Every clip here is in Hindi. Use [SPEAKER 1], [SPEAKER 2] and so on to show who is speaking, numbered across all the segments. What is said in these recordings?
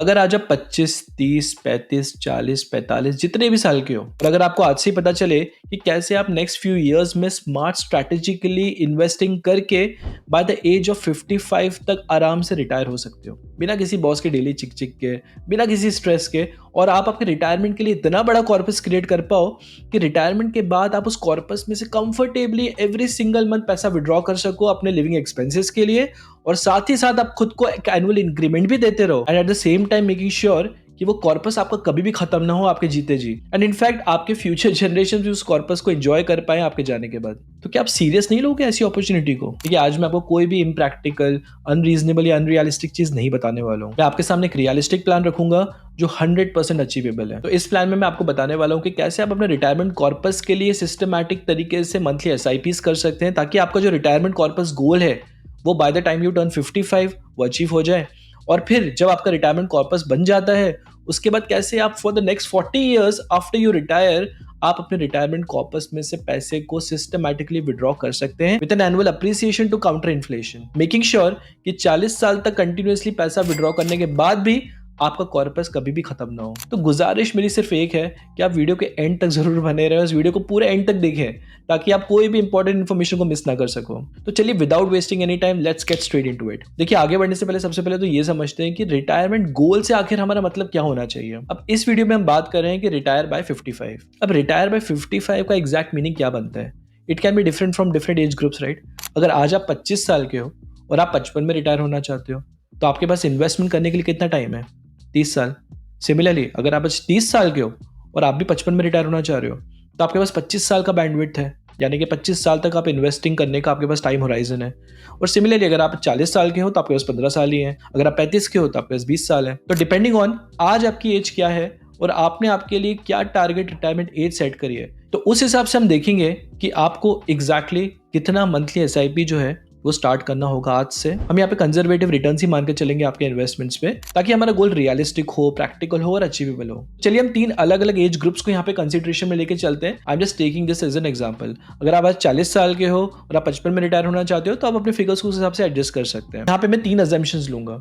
[SPEAKER 1] अगर आज आप 25, 30, 35, 40, 45 जितने भी साल के हो और अगर आपको आज से ही पता चले कि कैसे आप नेक्स्ट फ्यू इयर्स में स्मार्ट स्ट्रैटेजिकली इन्वेस्टिंग करके बाय द एज ऑफ 55 तक आराम से रिटायर हो सकते हो बिना किसी बॉस के डेली चिक चिक के, बिना किसी स्ट्रेस के, और आप अपने रिटायरमेंट के लिए इतना बड़ा कॉर्पस क्रिएट कर पाओ कि रिटायरमेंट के बाद आप उस कॉर्पस में से कंफर्टेबली एवरी सिंगल मंथ पैसा विड्रॉ कर सको अपने लिविंग एक्सपेंसेस के लिए, और साथ ही साथ आप खुद को एक एनुअल इंक्रीमेंट भी देते रहो and at the same time making sure कि वो कॉर्पस आपका कभी भी खत्म ना हो आपके जीते जी, एंड इनफैक्ट आपके फ्यूचर जनरेशन भी उस कॉर्पस को एंजॉय कर पाए आपके जाने के बाद। तो क्या आप सीरियस नहीं लोगे ऐसी अपॉर्चुनिटी को? देखिए, आज मैं आपको कोई भी इम्प्रैक्टिकल, अनरीजनेबल या अनरियलिस्टिक चीज नहीं बताने वाला हूँ। मैं आपके सामने एक रियलिस्टिक प्लान रखूंगा जो 100% अचीवेबल है। तो इस प्लान में मैं आपको बताने वाला हूँ कि कैसे आप अपने रिटायरमेंट कॉर्पस के लिए सिस्टमैटिक तरीके से मंथली एसआईपीज कर सकते हैं ताकि आपका जो रिटायरमेंट कॉर्पस गोल है वो by the time U turn 55 वो अचीव हो जाए। और फिर जब आपका रिटायरमेंट कॉर्पस बन जाता है उसके बाद कैसे आप for the next 40 years after you retire आप अपने रिटायरमेंट कॉर्पस में से पैसे को सिस्टमैटिकली विड्रॉ कर सकते हैं with an annual appreciation to counter inflation, making sure कि 40 साल तक कंटिन्यूअसली पैसा विड्रॉ करने के बाद भी आपका कॉर्पस कभी भी खत्म ना हो। तो गुजारिश मेरी सिर्फ एक है कि आप वीडियो के एंड तक जरूर बने रहे, इस वीडियो को पूरे एंड तक देखें ताकि आप कोई भी इंपॉर्टेंट इन्फॉर्मेशन को मिस ना कर सको। तो चलिए without wasting any time let's get straight into it. देखिए, आगे बढ़ने से पहले सबसे पहले तो ये समझते हैं कि रिटायरमेंट गोल से आखिर हमारा मतलब क्या होना चाहिए। अब इस वीडियो में हम बात कर रहे हैं कि रिटायर बाय 55। अब रिटायर बाय 55 का एग्जैक्ट मीनिंग क्या बनता है? It can be different from different age groups, right? अगर आज आप 25 साल के हो और आप 55 में रिटायर होना चाहते हो तो आपके पास इन्वेस्टमेंट करने के लिए कितना टाइम है? 30 साल। सिमिलरली अगर आप 30 साल के हो और आप भी 55 में रिटायर होना चाह रहे हो तो आपके पास 25 साल का बैंडविड्थ है, यानी कि 25 साल तक आप इन्वेस्टिंग करने का आपके पास टाइम होराइजन है। और सिमिलरली अगर आप 40 साल के हो तो आपके पास 15 साल ही है, अगर आप 35 के हो तो आपके पास 20 साल है। तो डिपेंडिंग ऑन आज आपकी एज क्या है और आपने आपके लिए क्या टारगेट रिटायरमेंट एज सेट करी है, तो उस हिसाब से हम देखेंगे कि आपको एग्जैक्टली कितना मंथली एसआईपी जो है वो स्टार्ट करना होगा आज से। हम यहाँ पे कंजर्वेटिव रिटर्न्स ही मान के चलेंगे आपके इन्वेस्टमेंट्स पे ताकि हमारा गोल रियलिस्टिक हो, प्रैक्टिकल हो और अचीवेबल हो। चलिए हम 3 अलग अलग एज ग्रुप्स को यहाँ पे कंसिडरेशन में लेके चलते हैं। I am just taking this as an example. अगर आप आज 40 साल के हो और आप 55 में रिटायर होना चाहते हो तो आप अपने फिगर्स को उस हिसाब से एडजस्ट कर सकते हैं। यहाँ पे मैं 3 अजम्पशंस लूंगा।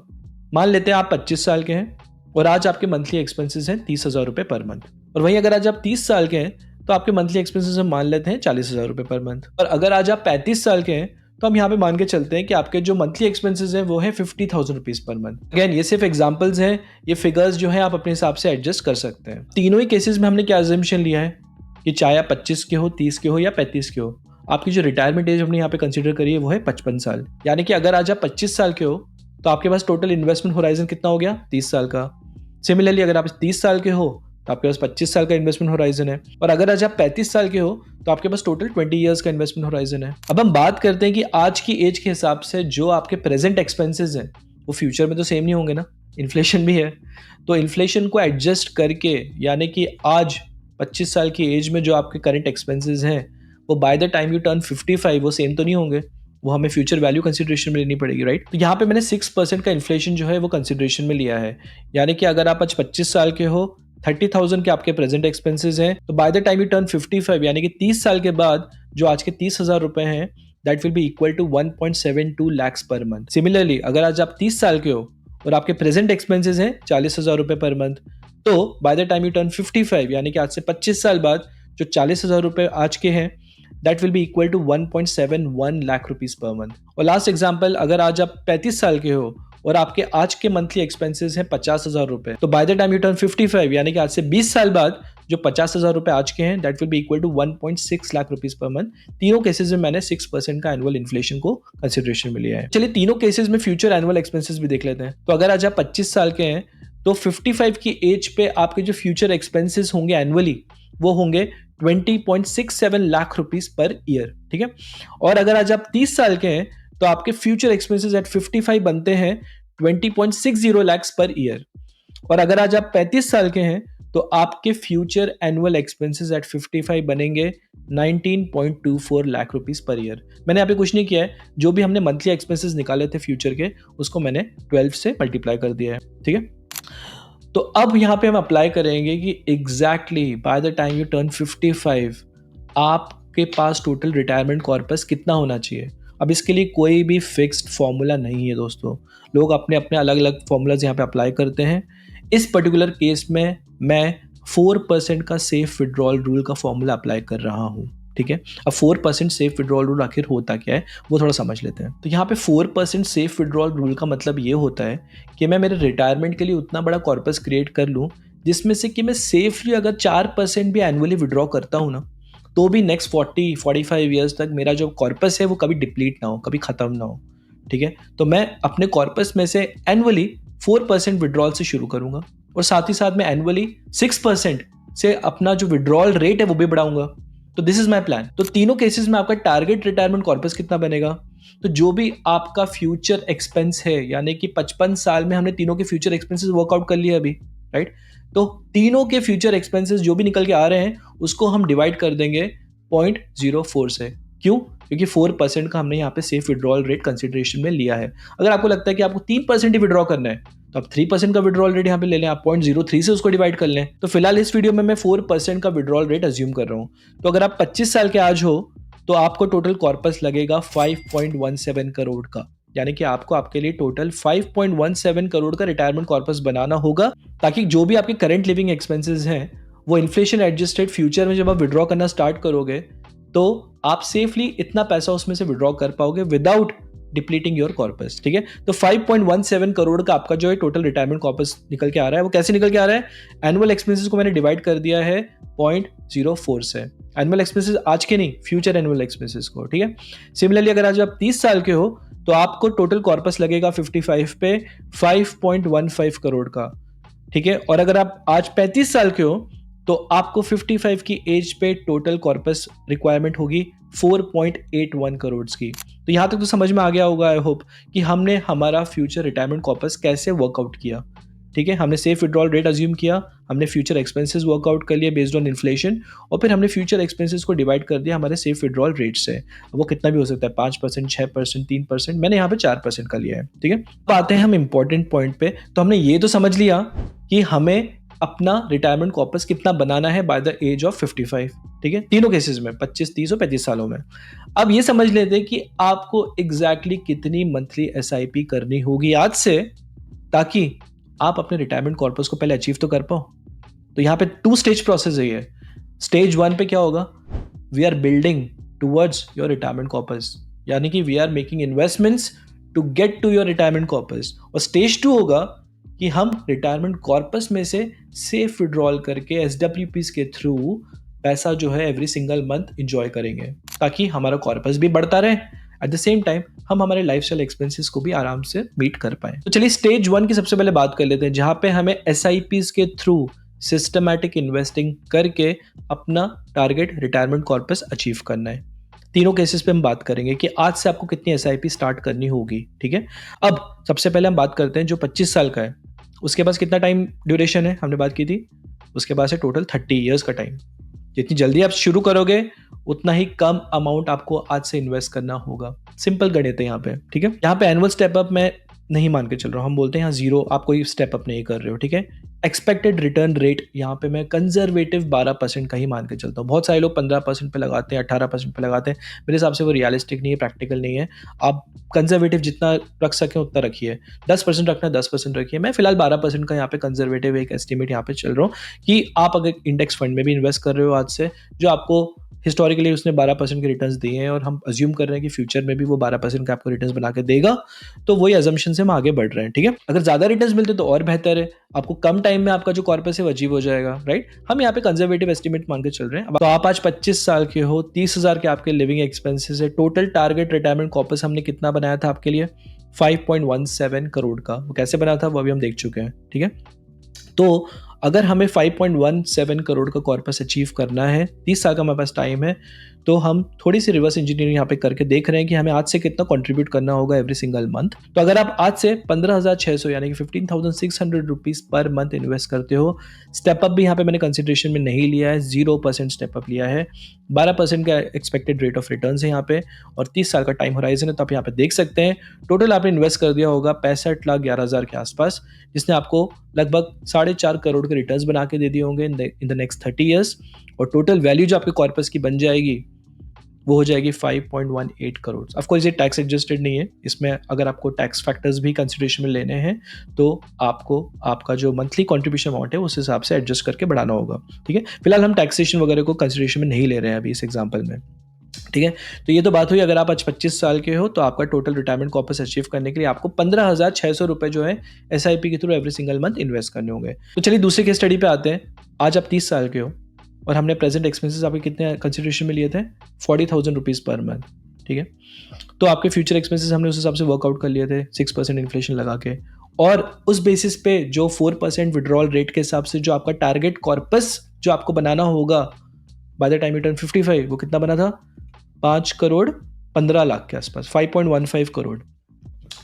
[SPEAKER 1] मान लेते हैं आप 25 साल के हैं और आज आपके मंथली एक्सपेंसेस हैं 30,000 रुपए पर मंथ, और वहीं अगर आज आप 30 साल के हैं तो आपके मंथली एक्सपेंसेस हम मान लेते हैं 40,000 रुपए पर मंथ। और अगर आज आप 35 साल के हैं तो हम यहाँ पे मान के चलते हैं कि आपके जो मंथली एक्सपेंसेस हैं वो है 50,000 रुपीज पर मंथ। अगेन ये सिर्फ एग्जांपल्स हैं, ये फिगर्स जो है आप अपने हिसाब से एडजस्ट कर सकते हैं। तीनों ही केसेस में हमने क्या अजम्पशन लिया है कि चाहे आप 25 के हो, 30 के हो या 35 के हो, आपकी जो रिटायरमेंट एज हमने यहाँ पे कंसिडर करी है वो है 55 साल। यानी कि अगर आज आप 25 साल के हो तो आपके पास टोटल इन्वेस्टमेंट होराइजन कितना हो गया? 30 साल का। सिमिलरली अगर आप 30 साल के हो तो आपके पास 25 साल का इन्वेस्टमेंट होराइजन है, और अगर आज आप 35 साल के हो तो आपके पास टोटल 20 इयर्स का इन्वेस्टमेंट होराइजन है। अब हम बात करते हैं कि आज की एज के हिसाब से जो आपके प्रेजेंट एक्सपेंसेस हैं वो फ्यूचर में तो सेम नहीं होंगे ना, इन्फ्लेशन भी है। तो इन्फ्लेशन को एडजस्ट करके, यानी कि आज 25 साल की एज में जो आपके करंट एक्सपेंसेस हैं वो by the time U turn 55 वो सेम तो नहीं होंगे, वो हमें फ्यूचर वैल्यू कंसिडरेशन में लेनी पड़ेगी, राइट? तो यहाँ पे मैंने 6% का इन्फ्लेशन जो है वो कंसिडरेशन में लिया है। यानी कि अगर आप आज 25 साल के हो, 30,000 के आपके प्रेजेंट एक्सपेंसेस हैं, तो by the time U turn 55 यानी कि 30 साल के बाद जो आज के 30,000 रुपए हैं that will be equal to 1.72 lakhs पर मंथ। सिमिलरली अगर आज आप 30 साल के हो और आपके प्रेजेंट एक्सपेंसेस हैं 40,000 रुपए पर मंथ, तो by the time U turn 55 यानी कि आज से 25 साल बाद जो 40,000 रुपए आज के हैं that will be equal to 1.71 lakh rupees per month. और लास्ट एग्जांपल, अगर आज आप 35 साल के हो और आपके आज के मंथली एक्सपेंसेस हैं 50,000 रुपए, तो by the time U turn 55 यानी कि आज से 20 साल बाद जो 50,000 रुपए आज के हैं that will be equal to 1.6 lakh rupees per month. तीनों केसेस में मैंने 6% का एनुअल इन्फ्लेशन को कंसिडरेशन में लिया है। चलिए तीनों केसेस में फ्यूचर एनुअल एक्सपेंसेस भी देख लेते हैं। तो अगर आज आप 25 साल के हैं तो 55 की एज पे आपके जो फ्यूचर एक्सपेंसेस होंगे एनुअली वो होंगे 20.67 लाख रुपीस पर ईयर, ठीक है? और अगर आज आप 30 साल के हैं तो आपके फ्यूचर एक्सपेंसेस एट 55 बनते हैं 20.60 lakhs पर ईयर। और अगर आज आप 35 साल के हैं तो आपके फ्यूचर एनुअल एक्सपेंसेस एट 55 बनेंगे 19.24 लाख रुपीस पर ईयर। मैंने यहाँ पे कुछ नहीं किया है, जो भी हमने मंथली एक्सपेंसेस निकाले थे फ्यूचर के उसको मैंने 12 से मल्टीप्लाई कर दिया है, ठीक है? तो अब यहाँ पे हम अप्लाई करेंगे कि exactly by the time U turn 55 आपके पास टोटल रिटायरमेंट कॉर्पस कितना होना चाहिए। अब इसके लिए कोई भी फिक्स्ड फॉर्मूला नहीं है दोस्तों, लोग अपने अपने अलग अलग फॉर्मूलाज यहाँ पे अप्लाई करते हैं इस पर्टिकुलर केस में मैं 4% का सेफ विड्रॉल रूल का फॉर्मूला अप्लाई कर रहा हूँ, ठीक है। अब 4% सेफ विड्रॉल रूल आखिर होता क्या है वो थोड़ा समझ लेते हैं। तो यहाँ पे 4% सेफ विड्रॉल रूल का मतलब ये होता है कि मैं मेरे रिटायरमेंट के लिए उतना बड़ा कॉर्पस क्रिएट कर लूँ जिसमें से कि मैं सेफली अगर 4% भी एनुअली विड्रॉ करता हूँ ना, तो भी नेक्स्ट 40-45 ईयर्स तक मेरा जो कॉर्पस है वो कभी डिप्लीट ना हो, कभी ख़त्म ना हो, ठीक है। तो मैं अपने कॉर्पस में से एनुअली 4% विड्रॉल से शुरू करूंगा और साथ ही साथ मैं एनुअली 6% से अपना जो विड्रॉल रेट है वो भी बढ़ाऊंगा। तो दिस इज माय प्लान। तो तीनों केसेस में आपका टारगेट रिटायरमेंट कॉर्पस कितना बनेगा, तो जो भी आपका फ्यूचर एक्सपेंस है, यानी कि 55 साल में हमने तीनों के फ्यूचर एक्सपेंसेस वर्कआउट कर लिए अभी, राइट। तो तीनों के फ्यूचर एक्सपेंसेस जो भी निकल के आ रहे हैं उसको हम डिवाइड कर देंगे 0.04 से। क्यों? क्योंकि 4% का हमने यहाँ पे सेफ विड्रॉल रेट कंसिडरेशन में लिया है। अगर आपको लगता है कि आपको 3% ही विड्रॉ करना है तो आप 3% का विड्रॉल रेट यहाँ पे ले लें, आप 0.03 से उसको डिवाइड कर लें। तो फिलहाल इस वीडियो में मैं 4% का विड्रॉल रेट अज्यूम कर रहा हूँ। तो अगर आप 25 साल के आज हो तो आपको टोटल कॉर्पस लगेगा 5.17 करोड़ का, यानी कि आपको आपके लिए टोटल 5.17 करोड़ का रिटायरमेंट कॉर्पस बनाना होगा, ताकि जो भी आपके करंट लिविंग एक्सपेंसेस हैं वो इन्फ्लेशन एडजस्टेड फ्यूचर में जब आप विड्रॉ करना स्टार्ट करोगे तो आप सेफली इतना पैसा उसमें से विड्रॉ कर पाओगे विदाउट डिप्लीटिंग योर कॉर्पस, ठीक है। तो 5.17 करोड़ का आपका जो है टोटल रिटायरमेंट कॉर्पस निकल के आ रहा है। वो कैसे निकल के आ रहा है? एनुअल एक्सपेंसेस को मैंने डिवाइड कर दिया है 0.04 से। एनुअल एक्सपेंसेस आज के नहीं, फ्यूचर एनुअल एक्सपेंसेस को, ठीक है। सिमिलरली अगर आज आप 30 साल के हो तो आपको टोटल कॉर्पस लगेगा 55 पे 5.15 करोड़ का, ठीक है। और अगर आप आज 35 साल के हो तो आपको 55 की एज पे टोटल कॉर्पस रिक्वायरमेंट होगी 4.81 करोड़ की। तो यहां तक तो समझ में आ गया होगा, आई होप, कि हमने हमारा फ्यूचर रिटायरमेंट कॉर्पस कैसे वर्कआउट किया, ठीक है। हमने सेफ विड्रॉल रेट अज्यूम किया, हमने फ्यूचर एक्सपेंसेस वर्कआउट कर लिए बेस्ड ऑन इन्फ्लेशन, और फिर हमने फ्यूचर एक्सपेंसेस को डिवाइड कर दिया हमारे सेफ विड्रॉल रेट से। वो कितना भी हो सकता है, 5%, 6%, 3%, मैंने यहाँ पे 4% का लिया है, ठीक है। तो आते हैं हम इंपॉर्टेंट पॉइंट पे। तो हमने ये तो समझ लिया कि हमें अपना रिटायरमेंट कॉर्पस कितना बनाना है बाय द एज ऑफ 55, ठीक है, तीनों केसेस में 25, 30 और 35 सालों में। अब ये समझ लेते हैं कि आपको एग्जैक्टली कितनी मंथली एसआईपी करनी होगी आज से, ताकि आप अपने रिटायरमेंट कॉर्पस को पहले अचीव तो कर पाओ। तो यहाँ पे 2 स्टेज प्रोसेस है ये। स्टेज 1 पे क्या होगा? We are building towards your retirement corpus, यानी कि we are making investments to get to your retirement corpus. और स्टेज 2 होगा कि हम रिटायरमेंट कॉर्पस में से सेफ विड्रॉल करके एसडब्ल्यूपीस के थ्रू पैसा जो है एवरी सिंगल मंथ इंजॉय करेंगे, ताकि हमारा कॉर्पस भी बढ़ता रहे, एट द सेम टाइम हम हमारे लाइफस्टाइल एक्सपेंसेस को भी आराम से मीट कर पाए। तो चलिए स्टेज 1 की सबसे पहले बात कर लेते हैं, जहां पे हमें एसआईपीस के थ्रू सिस्टमैटिक इन्वेस्टिंग करके अपना टारगेट रिटायरमेंट कॉर्पस अचीव करना है। तीनों केसेस पे हम बात करेंगे कि आज से आपको कितनी एसआईपी स्टार्ट करनी होगी, ठीक है। अब सबसे पहले हम बात करते हैं जो 25 साल का है, उसके पास कितना टाइम ड्यूरेशन है, हमने बात की थी, उसके पास है टोटल 30 ईयर्स का टाइम। जितनी जल्दी आप शुरू करोगे उतना ही कम अमाउंट आपको आज से इन्वेस्ट करना होगा। सिंपल गणित है यहाँ पे, ठीक है। यहाँ पे एनुअल स्टेप अप मैं नहीं मान के चल रहा हूँ, हम बोलते हैं यहाँ 0, आप कोई स्टेप अप नहीं कर रहे हो, ठीक है। एक्सपेक्टेड रिटर्न रेट यहाँ पे मैं कंजर्वेटिव 12% का ही मान के चलता हूँ। बहुत सारे लोग 15% पे लगाते हैं, 18% पे लगाते हैं, मेरे हिसाब से वो रियलिस्टिक नहीं है, प्रैक्टिकल नहीं है। आप कंजर्वेटिव जितना रख सकें उतना रखिए। 10% रखना 10% रखिए। मैं फिलहाल 12% का यहाँ पे कंजर्वेटिव एक एस्टिमेट यहाँ पे चल रहा हूँ कि आप अगर इंडेक्स फंड में भी इन्वेस्ट कर रहे हो आज से, जो आपको हिस्टोरिकली उसने 12% के रिटर्न्स दिए हैं और हम अज्यूम कर रहे हैं कि फ्यूचर में भी वो 12% का आपको रिटर्न्स बना के देगा, तो वही अजम्पशन से हम आगे बढ़ रहे हैं, ठीक है। अगर ज़्यादा रिटर्न्स मिलते तो और बेहतर है, आपको कम टाइम में आपका जो कॉर्पस है वो अचीव हो जाएगा, राइट। हम यहाँ पे कंजर्वेटिव एस्टिमेट मान के चल रहे हैं। तो आप आज 25 साल के हो, 30,000 के आपके लिविंग एक्सपेंसेस है, टोटल टारगेट रिटायरमेंट कॉर्पस हमने कितना बनाया था आपके लिए? 5.17 करोड़ का। वो कैसे बना था वो अभी हम देख चुके हैं, ठीक है। तो अगर हमें 5.17 करोड़ का कॉर्पस अचीव करना है, 30 साल का हमारे पास टाइम है, तो हम थोड़ी सी रिवर्स इंजीनियरिंग यहाँ पे करके देख रहे हैं कि हमें आज से कितना कंट्रीब्यूट करना होगा एवरी सिंगल मंथ। तो अगर आप आज से 15,600 यानी कि 15,600 रुपीज़ पर मंथ इन्वेस्ट करते हो, स्टेप अप भी यहाँ पे मैंने कंसिडरेशन में नहीं लिया है, 0% स्टेप अप लिया है, 12% का एक्सपेक्टेड रेट ऑफ रिटर्न है यहाँ पे, और 30 साल का टाइम होराइजन है। तो आप यहाँ पे देख सकते हैं टोटल आपने इन्वेस्ट कर दिया होगा 65,11,000 के आसपास, जिसने आपको लगभग 4.5 करोड़ के रिटर्न्स बना के दे दिए होंगे इन द नेक्स्ट 30 ईयर्स। और टोटल वैल्यू जो आपके कॉर्पस की बन जाएगी वो हो जाएगी 5.18 करोड़। ऑफ कोर्स ये टैक्स एडजस्टेड नहीं है, इसमें अगर आपको टैक्स फैक्टर्स भी कंसिडरेशन में लेने हैं तो आपको आपका जो मंथली कॉन्ट्रीब्यूशन अमाउंट है उस हिसाब से एडजस्ट करके बढ़ाना होगा, ठीक है। फिलहाल हम टैक्सेशन वगैरह को कंसिडरेशन में नहीं ले रहे हैं अभी इस एग्जाम्पल में, ठीक है। तो ये तो बात हुई अगर आप आज 25 साल के हो तो आपका टोटल रिटायरमेंट कॉर्पस अचीव करने के लिए आपको 15,600 रुपए जो है एसआईपी के through every single month invest करने होंगे। तो चलिए दूसरे केस स्टडी पे आते हैं। आज आप 30 साल के हो और हमने प्रेजेंट एक्सपेंसेस आपके कितने कंसिडरेशन में लिए थे, 40,000 रुपीज़ पर मंथ, ठीक है। तो आपके फ्यूचर एक्सपेंसेस हमने उस हिसाब से वर्कआउट कर लिए थे 6% इन्फ्लेशन लगा के, और उस बेसिस पे जो 4% विड्रॉल रेट के हिसाब से जो आपका टारगेट कॉर्पस जो आपको बनाना होगा by the time U turn 55, वो कितना बना था, 5,15,00,000 के आसपास, 5.15 करोड़।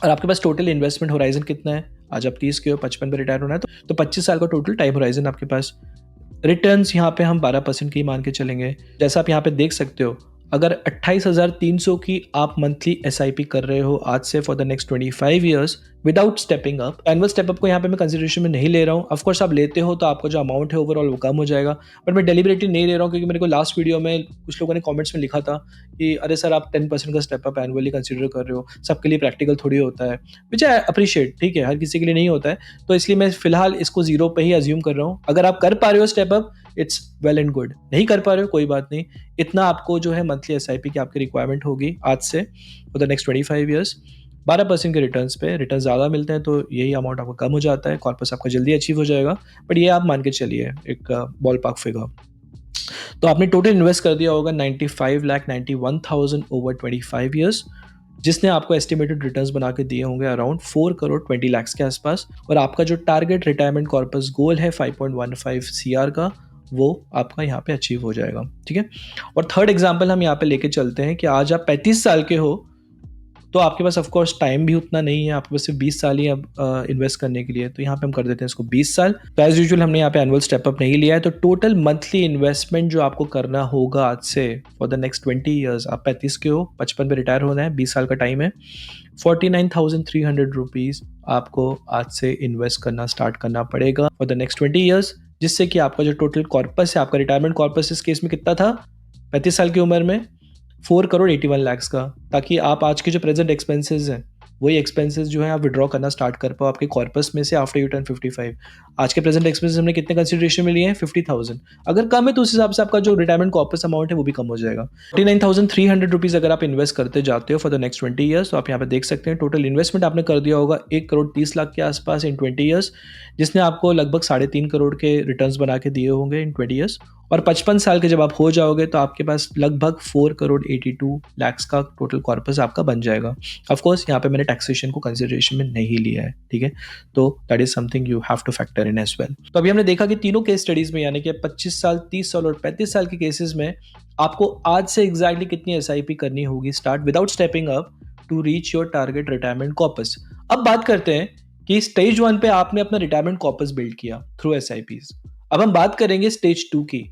[SPEAKER 1] और आपके पास टोटल इन्वेस्टमेंट होराइजन कितना है, आज आप 30 के हो, 55 पे रिटायर होना है तो 25 साल का टोटल टाइम होराइजन आपके पास। रिटर्न्स यहाँ पे हम 12% की मान के चलेंगे। जैसा आप यहाँ पे देख सकते हो, अगर 28,300 की आप मंथली एसआईपी कर रहे हो आज से for the next 25 years without stepping up, annual step up को यहाँ पे मैं कंसिडरेशन में नहीं ले रहा हूँ। ऑफकोर्स आप लेते हो तो आपका जो अमाउंट है ओवरऑल वो कम हो जाएगा, बट मैं डेलिबरेटली नहीं ले रहा हूँ क्योंकि मेरे को लास्ट वीडियो में कुछ लोगों ने कमेंट्स में लिखा था कि अरे सर आप 10% का स्टेप अप एनुअली कंसिडर कर रहे हो, सबके लिए प्रैक्टिकल थोड़ी होता है, विच आई अप्रिशिएट, ठीक है, हर किसी के लिए नहीं होता है। तो इसलिए मैं फिलहाल इसको जीरो पे ही अज्यूम कर रहा हूँ। अगर आप कर पा रहे हो step up, it's well and good, नहीं कर पा रहे हो कोई बात नहीं। इतना आपको जो है मंथली एसआईपी की आपकी रिक्वायरमेंट होगी आज से फॉर द नेक्स्ट 25 ईयर्स। 12% के रिटर्न्स पे, रिटर्न ज़्यादा मिलते हैं तो यही अमाउंट आपका कम हो जाता है, कॉर्पस आपका जल्दी अचीव हो जाएगा, बट ये आप मान के चलिए एक बॉल पार्क फिगर। तो आपने टोटल इन्वेस्ट कर दिया होगा 95,91,000 ओवर 25 ईयर्स, जिसने आपको एस्टिमेटेड रिटर्न्स बना के दिए होंगे अराउंड 4,20,00,000 के आसपास। और आपका जो टारगेट रिटायरमेंट कॉर्पस गोल है 5.15 CR का, वो आपका यहाँ पे अचीव हो जाएगा, ठीक है। और थर्ड एग्जांपल हम यहाँ पे लेके चलते हैं कि आज आप 35 साल के हो तो आपके पास ऑफकोर्स टाइम भी उतना नहीं है, आपके पास सिर्फ 20 साल ही अब इन्वेस्ट करने के लिए, तो यहाँ पे हम कर देते हैं इसको 20 साल। तो एज यूजुअल हमने यहाँ पे एनुअल स्टेप अप नहीं लिया है, तो टोटल मंथली इन्वेस्टमेंट जो आपको करना होगा आज से फॉर द नेक्स्ट 20 ईयर्स, आप 35 के हो, 55 पे रिटायर होना है, 20 साल का टाइम है, 49,300 रुपीज़ आपको आज से इन्वेस्ट करना स्टार्ट करना पड़ेगा फॉर द नेक्स्ट 20 ईयर्स, जिससे कि आपका जो टोटल कॉर्पस है, आपका रिटायरमेंट कॉर्पस इस केस में कितना था 35 साल की उम्र में, 4,81,00,000 का, ताकि आप आज के जो प्रेजेंट एक्सपेंसेस हैं वही एक्सपेंसेस जो है आप विड्रॉ करना स्टार्ट कर पाओ आपके कॉर्पस में से आफ्टर यू टर्न 55। आज के प्रेजेंट एक्सपेंसेस हमने कितने कंसिडरेशन में लिए हैं, 50,000। अगर कम है तो उस हिसाब से आपका जो रिटायरमेंट कॉर्पस अमाउंट है वो भी कम हो जाएगा। 49,300 रुपीज़ अगर आप इन्वेस्ट करते जाते हो फॉर द नेक्स्ट 20 ईयर्स, तो आप यहाँ पे देख सकते हैं टोटल इन्वेस्टमेंट आपने कर दिया होगा 1,30,00,000 के आसपास इन 20 ईयर्स, जिसने आपको लगभग 3.5 करोड़ के रिटर्न्स बना के दिए होंगे इन 20 ईयर्स। और 55 साल के जब आप हो जाओगे तो आपके पास लगभग 4,82,00,000 का टोटल कॉर्पस आपका बन जाएगा। ऑफ कोर्स यहाँ पे मैंने टैक्सेशन को कंसिडरेशन में नहीं लिया है, ठीक है, तो that is something you have to factor in as well. तो अभी हमने देखा कि तीनों केस स्टडीज में, यानी कि 25 साल, 30 साल और 35 साल के केसेस में आपको आज से एग्जैक्टली कितनी एसआईपी करनी होगी start without stepping up to reach your target retirement corpus. अब बात करते हैं कि स्टेज 1 पे आपने अपना रिटायरमेंट कॉर्पस बिल्ड किया थ्रू एसआईपीज। अब हम बात करेंगे स्टेज 2 की,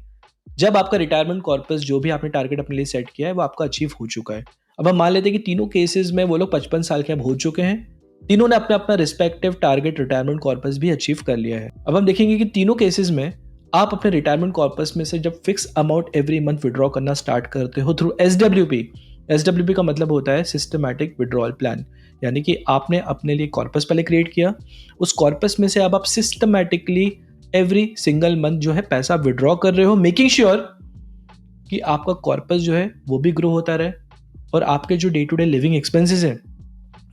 [SPEAKER 1] जब आपका रिटायरमेंट कॉर्पस जो भी आपने टारगेट अपने लिए सेट किया है वो आपका अचीव हो चुका है। अब हम मान लेते हैं कि तीनों केसेस में वो लोग 55 साल के अब हो चुके हैं, तीनों ने अपना अपना रिस्पेक्टिव टारगेट रिटायरमेंट कॉर्पस भी अचीव कर लिया है। अब हम देखेंगे कि तीनों केसेस में आप अपने रिटायरमेंट कॉर्पस में से जब fix amount every month withdraw करना स्टार्ट करते हो थ्रू एसडब्ल्यूपी। एसडब्ल्यूपी का मतलब होता है सिस्टमैटिक विड्रॉल प्लान, यानी कि आपने अपने लिए कॉर्पस पहले क्रिएट किया, उस कॉर्पस में से अब आप सिस्टमैटिकली एवरी सिंगल मंथ जो है पैसा विड्रॉ कर रहे हो, मेकिंग श्योर कि आपका कॉर्पस जो है वो भी ग्रो होता रहे और आपके जो day to day living expenses हैं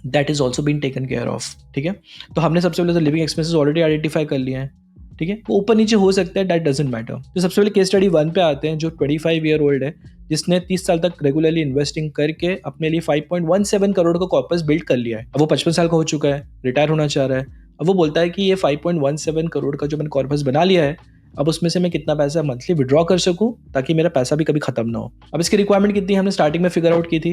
[SPEAKER 1] that is also been taken care of, ठीक है। तो हमने सबसे पहले तो लिविंग एक्सपेंसेस ऑलरेडी आइडेंटिफाई कर लिए हैं, ठीक है, वो ऊपर नीचे हो सकता है, दैट डजंट मैटर। तो सबसे पहले केस स्टडी 1 पे आते हैं, जो 25 ईयर ओल्ड है, जिसने 30 साल तक रेगुलरली इन्वेस्टिंग करके अपने लिए 5.17 करोड़ का कॉर्पस बिल्ड कर लिया है। अब वो 55 साल का हो चुका है, रिटायर होना चाह रहा है। अब वो बोलता है कि ये 5.17 करोड़ का जो मैंने कॉर्पस बना लिया है, अब उसमें से मैं कितना पैसा मंथली विड्रॉ कर सकूं ताकि मेरा पैसा भी कभी खत्म ना हो। अब इसकी रिक्वायरमेंट कितनी हमने स्टार्टिंग में फिगर आउट की थी।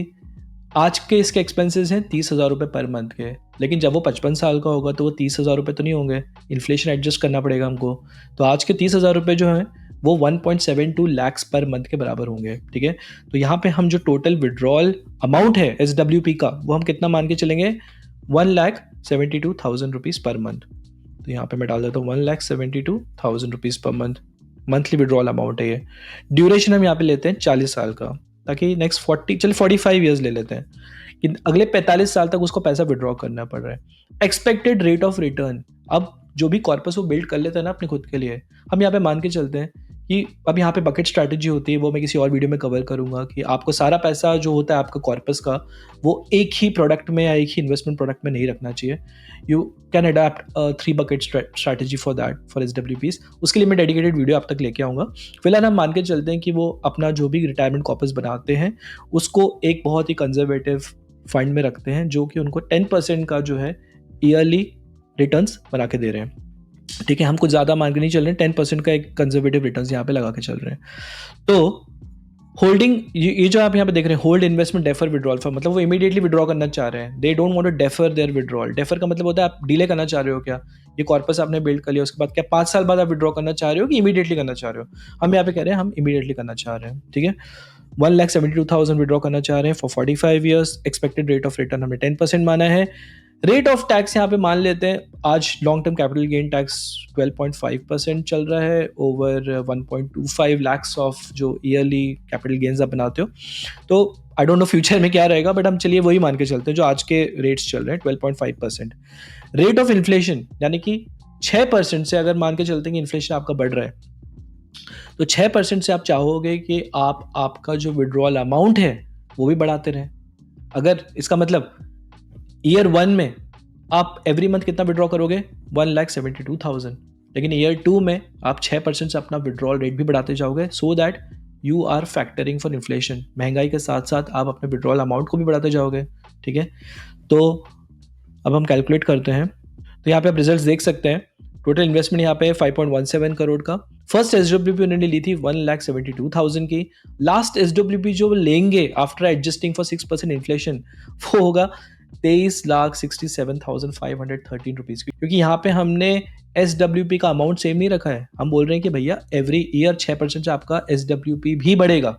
[SPEAKER 1] आज के इसके एक्सपेंसेस हैं 30,000 रुपये पर मंथ के, लेकिन जब वो 55 साल का होगा तो वो 30,000 रुपये तो नहीं होंगे, इन्फ्लेशन एडजस्ट करना पड़ेगा हमको। तो आज के 30,000 रुपये जो हैं वो 1.72 लाख पर मंथ के बराबर होंगे, ठीक है। तो यहाँ पे हम जो टोटल विड्रॉल अमाउंट है एसडब्ल्यूपी का, वो हम कितना मान के चलेंगे, 1,72,000 रुपीज़ पर मंथ। तो यहाँ पे मैं डाल देता हूँ 1,72,000 rupees per month, monthly withdrawal amount है ये। ड्यूरेशन हम यहाँ पे लेते हैं 40 साल का, ताकि नेक्स्ट 40 चल 45 ईयर्स ले लेते हैं कि अगले 45 साल तक उसको पैसा विड्रॉ करना पड़ रहा है। एक्सपेक्टेड रेट ऑफ रिटर्न, अब जो भी कॉर्पस वो बिल्ड कर लेता है ना अपने खुद के लिए, हम यहाँ पे मान के चलते हैं कि अब यहाँ पे बकेट स्ट्रैटेजी होती है, वो मैं किसी और वीडियो में कवर करूंगा कि आपको सारा पैसा जो होता है आपका कॉर्पस का वो एक ही प्रोडक्ट में या एक ही इन्वेस्टमेंट प्रोडक्ट में नहीं रखना चाहिए। You can adapt 3 bucket strategy for that for SWPs। उसके लिए मैं डेडिकेटेड वीडियो आप तक लेके आऊँगा। फिलहाल हम मान के चलते हैं कि वो अपना जो भी रिटायरमेंट कॉर्पस बनाते हैं उसको एक बहुत ही कंजर्वेटिव फंड में रखते हैं जो कि उनको 10% का जो है ईयरली रिटर्न्स बना के दे रहे हैं। ठीक है, हम कुछ ज़्यादा मान के नहीं चल रहे हैं, 10% का एक कंजर्वेटिव रिटर्न्स यहाँ पे लगा के चल रहे हैं। तो होल्डिंग, ये जो आप यहाँ पे देख रहे हैं, hold investment defer withdrawal for, मतलब वो इमीडिएटली विड्रॉ करना चाह रहे हैं। They don't want to defer their withdrawal. Defer का मतलब होता है आप डिले करना चाह रहे हो क्या, ये कॉर्पस आपने बिल्ड कर लिया उसके बाद क्या 5 साल बाद आप विड्रॉ करना चाह रहे हो कि इमीडिएटली करना चाह रहे हो। हम यहाँ पे कह रहे हैं हम इमीडिएटली करना चाह रहे हैं। ठीक है, 1,72,000 विड्रॉ करना चाह रहे हैं for 45 years. Expected rate of return हमने 10% माना है। रेट ऑफ टैक्स यहाँ पे मान लेते हैं, आज long term capital gain tax 12.5% चल रहा है ओवर 1.25 लाख्स ऑफ जो ईयरली कैपिटल गेन्स आप बनाते हो। तो आई डोंट नो फ्यूचर में क्या रहेगा, बट हम चलिए वही मान के चलते हैं जो आज के रेट्स चल रहे हैं 12.5%। रेट ऑफ इन्फ्लेशन यानी कि 6% से अगर मान के चलते हैं कि इन्फ्लेशन आपका बढ़ रहा है तो 6% से आप चाहोगे कि आप आपका जो विड्रॉल अमाउंट है वो भी बढ़ाते रहें। अगर इसका मतलब ईयर 1 में आप एवरी मंथ कितना विड्रॉ करोगे 1,72,000, लेकिन ईयर 2 में आप 6% से अपना विड्रॉल रेट भी बढ़ाते जाओगे so that you are factoring for inflation. महंगाई के साथ साथ आप अपने विड्रॉल अमाउंट को भी बढ़ाते जाओगे। ठीक है, तो अब हम कैलकुलेट करते हैं। तो यहाँ पे आप रिजल्ट देख सकते हैं। टोटल इन्वेस्टमेंट यहाँ पे 5.17 करोड़ का। फर्स्ट SWP उन्होंने ली थी 1,72,000 की। लास्ट SWP जो लेंगे आफ्टर एडजस्टिंग फॉर 6% इन्फ्लेशन वो होगा 23,67,513 रुपीज़ की, क्योंकि यहाँ पे हमने SWP का अमाउंट सेम नहीं रखा है। हम बोल रहे हैं कि भैया एवरी ईयर 6% से आपका SWP भी बढ़ेगा।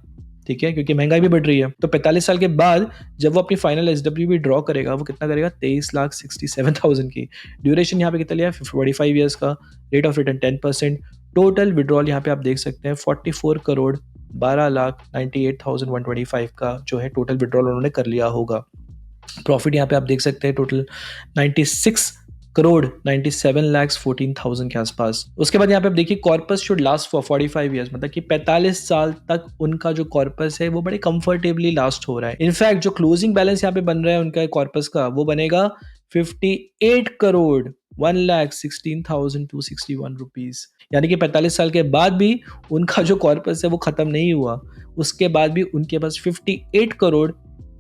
[SPEAKER 1] ठीक है, क्योंकि महंगाई भी बढ़ रही है। तो 45 साल के बाद जब वो अपनी फाइनल SWP ड्रॉ करेगा वो कितना करेगा 23,67,000 की। ड्यूरेशन यहाँ पे कितना लिया 45 ईयर्स का। Rate of return 10%। Total withdrawal यहाँ पे आप देख सकते हैं 44 करोड़ 12,98,125 का जो है टोटल विड्रॉल उन्होंने कर लिया होगा। प्रॉफिट यहाँ पे आप देख सकते हैं टोटल 96 करोड़ 97,14,000 के आसपास। उसके बाद यहाँ पे आप देखिए corpus should last for 45 years, मतलब कि 45 साल तक उनका जो कॉर्पस है वो बड़े कंफर्टेबली लास्ट हो रहा है। इनफैक्ट जो क्लोजिंग बैलेंस यहाँ पे बन रहा है उनका कॉर्पस का वो बनेगा 58 करोड़ 1,16,261 रुपीज। यानी कि 45 साल के बाद भी उनका जो कॉर्पस है वो खत्म नहीं हुआ, उसके बाद भी उनके पास 58 करोड़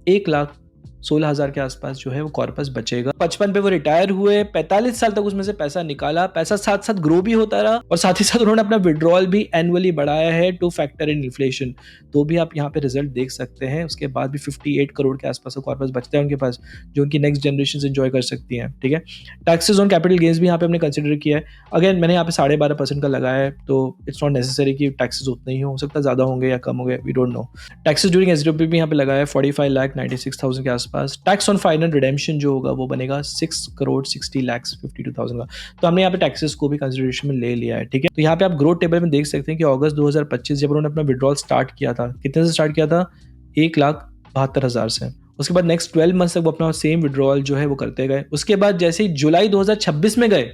[SPEAKER 1] 1,16,000 के आसपास जो है वो कॉर्पस बचेगा। 55 पे वो रिटायर हुए, 45 साल तक उसमें से पैसा निकाला, पैसा साथ साथ ग्रो भी होता रहा और साथ ही साथ उन्होंने अपना विड्रॉल भी एनुअली बढ़ाया है टू फैक्टर इन इन्फ्लेशन। तो भी आप यहाँ पे रिजल्ट देख सकते हैं। उसके बाद भी 58 करोड़ के आसपास कॉर्पस बचता है उनके पास, जो उनकी नेक्स्ट जनरेशन एंजॉय कर सकती हैं। ठीक है, टैक्सेस ऑन कैपिटल गेन्स भी यहाँ पे हमने कंसिडर किया है। अगेन मैंने यहाँ पे 12.5% का लगाया है, तो इट्स नॉट नेसेसरी कि टैक्सेस उतने ही हो सकता है ज़्यादा होंगे या कम होंगे, we don't know. Taxes during SWP भी यहाँ पे लगाया है 45,96,000 के आसपास। टैक्स ऑन फाइनल रिडेम्पशन जो होगा वो बनेगा 6 करोड़ 60,52,000 का। तो हमने यहाँ पे टैक्सेस को भी कंसिडरेशन में ले लिया है। ठीक है, तो यहाँ पे आप ग्रोथ टेबल में देख सकते हैं कि अगस्त 2025 जब उन्होंने अपना विड्रॉल स्टार्ट किया था, कितने से स्टार्ट किया था 1,72,000 से। उसके बाद नेक्स्ट 12 मंथ तक वो अपना सेम विड्रॉल जो है वो करते गए। उसके बाद जैसे ही जुलाई 2026 में गए,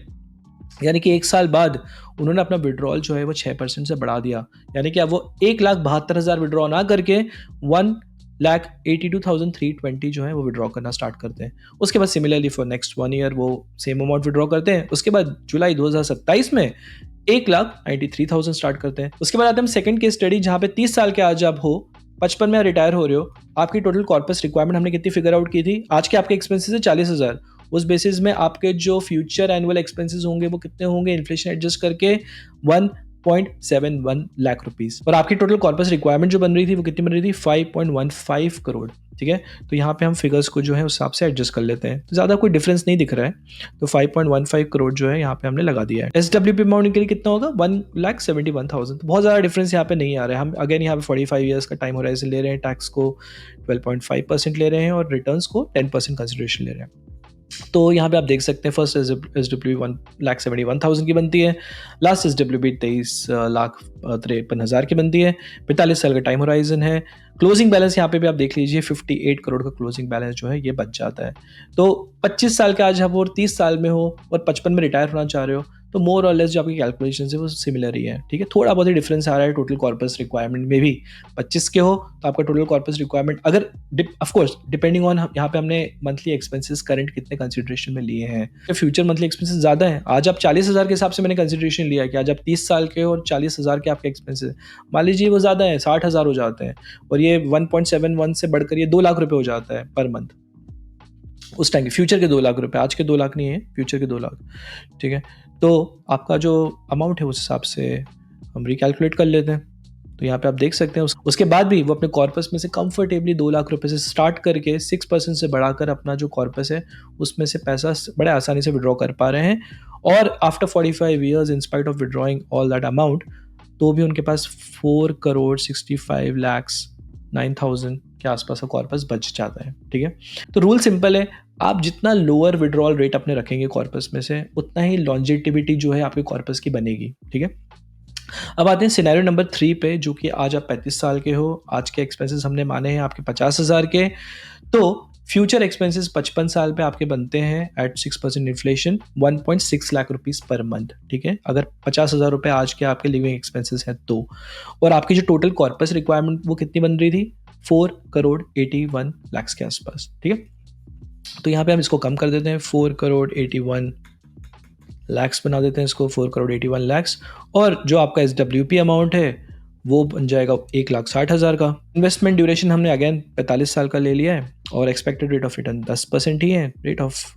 [SPEAKER 1] यानी कि 1 साल बाद उन्होंने अपना विड्रॉल जो है वो 6% से बढ़ा दिया। यानी कि अब वो 1,72,000 विड्रॉ ना करके 1,82,320 जो है वो विड्रॉ करना स्टार्ट करते हैं। उसके बाद सिमिलरली फॉर नेक्स्ट 1 ईयर वो सेम अमाउंट विड्रॉ करते हैं। उसके बाद जुलाई 2027 में 1,93,000 स्टार्ट करते हैं। उसके बाद आते हैं हम सेकंड केस स्टडी, जहाँ पे 30 साल के आज आप हो, 55 में रिटायर हो रहे हो, आपकी टोटल कॉर्पस रिक्वायरमेंट हमने कितनी फिगर आउट की थी, आज के आपके एक्सपेंसेस है 40,000। उस बेसिस में आपके जो फ्यूचर एनुअल एक्सपेंसेस होंगे वो कितने होंगे इन्फ्लेशन एडजस्ट करके 1.71 लाख रुपीस। और आपकी टोटल कॉर्पस रिक्वायरमेंट जो बन रही थी वो कितनी बन रही थी 5.15 करोड़। ठीक है, तो यहाँ पे हम फिगर्स को जो है उस हिसाब से एडजस्ट कर लेते हैं, तो ज़्यादा कोई डिफरेंस नहीं दिख रहा है। तो 5.15 करोड़ जो है यहाँ पे हमने लगा दिया है। SWP अमाउंट के लिए कितना होगा 1,71,000। तो बहुत ज़्यादा डिफरेंस यहाँ पे नहीं आ रहा है। हम अगेन यहाँ पे 45 ईयर्स का टाइम होराइजन ले रहे हैं, टैक्स को 12.5% ले रहे हैं और रिटर्न्स को 10% कंसिडरेशन ले रहे हैं। तो यहाँ पे आप देख सकते हैं फर्स्ट SWP 1,71,000 की बनती है, लास्ट SWP 23,53,000 की बनती है। 45 साल का टाइम होराइजन है। क्लोजिंग बैलेंस यहाँ पे भी आप देख लीजिए 58 करोड़ का क्लोजिंग बैलेंस जो है ये बच जाता है। तो 25 साल के आज आप और 30 साल में हो और 55 में रिटायर होना चाह रहे हो, तो मोर और लेस जो आपकी कैलकुलेशन है वो सिमिलर ही है, ठीक है। थोड़ा बहुत ही डिफरेंस आ रहा है टोटल कॉर्पस रिक्वायरमेंट में भी। 25 के हो तो आपका टोटल कॉर्पस रिक्वायरमेंट अगर ऑफकोर्स डिपेंडिंग ऑन यहाँ पे हमने मंथली एक्सपेंसेस करंट कितने कंसिडरेशन में लिए हैं। तो फ्यूचर मंथली एक्सपेंसेस ज़्यादा है, आज आप 40,000 के हिसाब से मैंने कंसिडरेशन लिया कि आज आप 30 साल के हो और 40,000 के आपके एक्सपेंसेस, मान लीजिए वो ज़्यादा है, 60,000 हो जाते हैं और ये 1.71 से बढ़कर ये 2 लाख रुपए हो जाता है पर मंथ। उस टाइम के फ्यूचर के 2 लाख रुपए, आज के 2 लाख नहीं है, फ्यूचर के 2 लाख, ठीक है। तो आपका जो अमाउंट है उस हिसाब से हम रिकैलकुलेट कर लेते हैं। तो यहाँ पे आप देख सकते हैं उसके बाद भी वो अपने कॉर्पस में से कंफर्टेबली 2 लाख रुपए से स्टार्ट करके 6% से बढ़ाकर अपना जो कॉर्पस है उसमें से पैसा बड़े आसानी से विड्रॉ कर पा रहे हैं। और after 45 years in spite of withdrawing all that amount, तो भी उनके पास 4,65,09,000 के आसपास का कॉर्पस बच जाता है, ठीक है। तो रूल सिंपल है, आप जितना लोअर विड्रॉल रेट अपने रखेंगे कॉर्पस में से उतना ही लॉन्जेटिविटी जो है आपके कॉर्पस की बनेगी, ठीक है। अब आते हैं सिनेरियो नंबर 3 पे, जो कि आज आप 35 साल के हो, आज के एक्सपेंसेस हमने माने हैं आपके 50,000 के, तो फ्यूचर एक्सपेंसेस 55 साल पे आपके बनते हैं at 6% inflation 1.6 lakh rupees per month, ठीक है। अगर 50,000 रुपये आज के आपके लिविंग एक्सपेंसेस हैं तो, और आपकी जो टोटल कॉर्पस रिक्वायरमेंट वो कितनी बन रही थी, 4,81,00,000 के आसपास, ठीक है। तो यहाँ पे हम इसको कम कर देते हैं, 4,81,00,000 बना देते हैं इसको, 4,81,00,000, और जो आपका SWP अमाउंट है वो बन जाएगा 1,60,000 का। इन्वेस्टमेंट ड्यूरेशन हमने अगेन 45 साल का ले लिया है और एक्सपेक्टेड रेट ऑफ रिटर्न 10% ही है, रेट ऑफ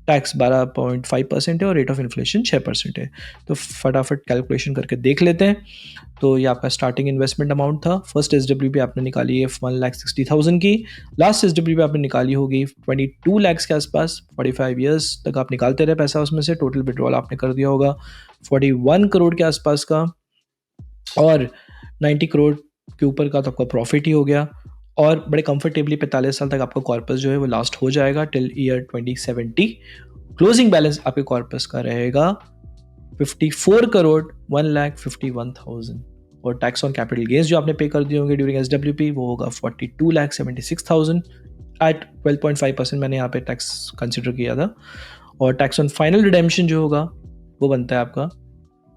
[SPEAKER 1] टैक्स 12.5% है और रेट ऑफ इन्फ्लेशन 6% है। तो फटाफट कैलकुलेशन करके देख लेते हैं। तो ये आपका स्टार्टिंग इन्वेस्टमेंट अमाउंट था। फर्स्ट SWP आपने निकाली है 1,60,000 की, लास्ट SWP आपने निकाली होगी 22 लाख के आसपास। 45 ईयर्स तक आप निकालते रहे पैसा उसमें से, टोटल विड्रॉल आपने कर दिया होगा 41 करोड़ के आसपास का, और 90 करोड़ के ऊपर का तो आपका प्रॉफिट ही हो गया। और बड़े कंफर्टेबली 45 साल तक आपका कॉर्पस जो है वो लास्ट हो जाएगा टिल ईयर 2070। क्लोजिंग बैलेंस आपके कॉर्पस का रहेगा 54 करोड़ 1,51,000, और टैक्स ऑन कैपिटल गेन्स जो आपने पे कर दिए होंगे ड्यूरिंग SWP वो होगा 42,76,000 एट 12.5%। मैंने यहाँ पे टैक्स कंसिडर किया था। और टैक्स ऑन फाइनल रिडेम्पशन जो होगा वो बनता है आपका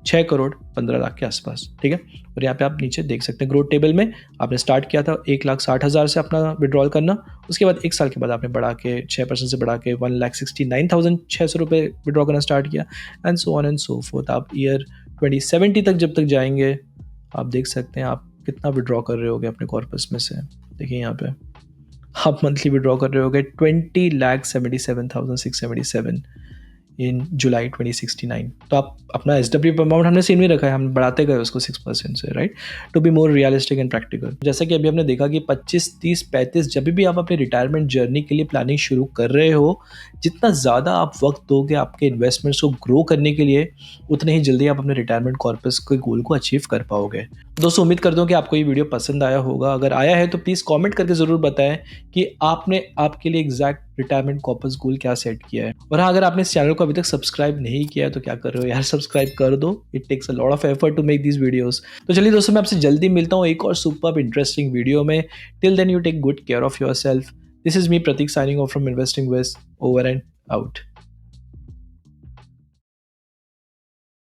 [SPEAKER 1] 6 करोड़ 15 लाख के आसपास, ठीक है। और यहाँ पे आप नीचे देख सकते हैं ग्रोथ टेबल में आपने स्टार्ट किया था 1,60,000 से अपना विड्रॉल करना, उसके बाद 1 साल के बाद आपने बढ़ा के 6% से बढ़ा के 1,69,600 रुपये विड्रॉ करना स्टार्ट किया, and so on and so fourth. आप ईयर 2070 तक जब तक जाएंगे आप देख सकते हैं आप कितना विड्रॉ कर रहे होगे अपने कॉर्पस में से। देखिए यहाँ पे आप मंथली विड्रॉ कर रहे होगे 20,77,677 इन जुलाई 2069। तो आप अपना SWP अमाउंट हमने सेम ही रखा है, हम बढ़ाते गए उसको 6% से, right, to be more realistic and practical. जैसा कि अभी हमने देखा कि 25, 30, 35 जब भी आप अपने रिटायरमेंट जर्नी के लिए प्लानिंग शुरू कर रहे हो, जितना ज़्यादा आप वक्त दोगे आपके इन्वेस्टमेंट्स को ग्रो करने के लिए, उतने ही जल्दी आप अपने रिटायरमेंट कॉर्पस के गोल को अचीव कर पाओगे। दोस्तों उम्मीद करता हूँ कि आपको ये वीडियो पसंद आया होगा। अगर आया है तो प्लीज़ कमेंट करके ज़रूर बताएं कि आपने आपके लिए एग्जैक्ट रिटायरमेंट कॉर्पस गोल क्या सेट किया है। और हाँ, अगर आपने इस चैनल को अभी तक सब्सक्राइब नहीं किया है तो क्या कर रहे हो यार, सब्सक्राइब कर दो। It takes a lot of effort to make these videos. तो चलिए दोस्तों, मैं आपसे जल्दी मिलता हूँ एक और सुपर्ब इंटरेस्टिंग वीडियो में। Till then you take good care of yourself. This is me Prateek signing off from investing with, over and out.